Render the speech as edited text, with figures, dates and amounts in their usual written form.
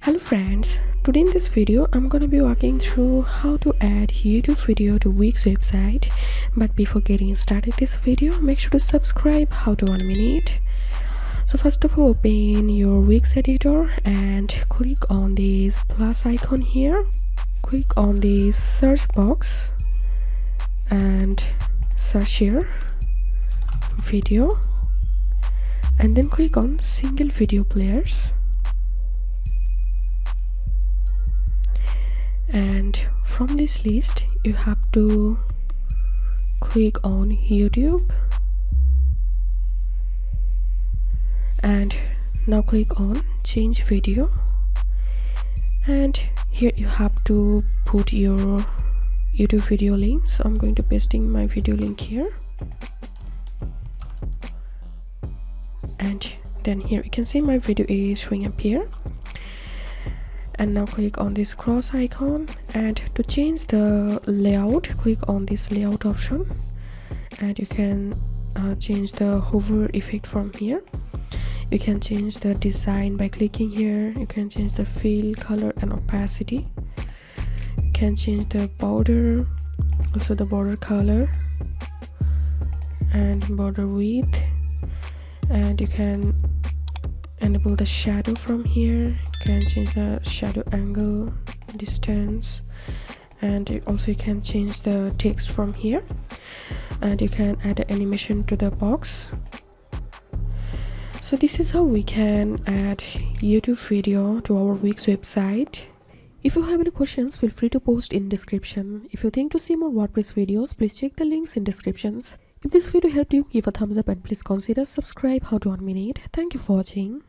Hello friends, today in this video I'm gonna be walking through how to add YouTube video to Wix website. But before getting started this video, make sure to subscribe. How to 1 minute. So first of all, open your Wix editor and click on this plus icon here. Click on the search box and search here video, and then click on single video players. And from this list you have to click on YouTube, and now click on change video, and here you have to put your YouTube video link. So I'm going to pasting my video link here, and then here you can see my video is showing up here. And now click on this cross icon, and to change the layout, click on this layout option, and you can change the hover effect from here. You can change the design by clicking here. You can change the fill, color and opacity. You can change the border, also the border color and border width, and you can enable the shadow from here. You can change the shadow angle, distance, and also you can change the text from here, and you can add an animation to the box. So this is how we can add YouTube video to our Wix website. If you have any questions, feel free to post in description. If you think to see more WordPress videos, please check the links in descriptions. If this video helped you, give a thumbs up and please consider subscribe. How to 1 minute. Thank you for watching.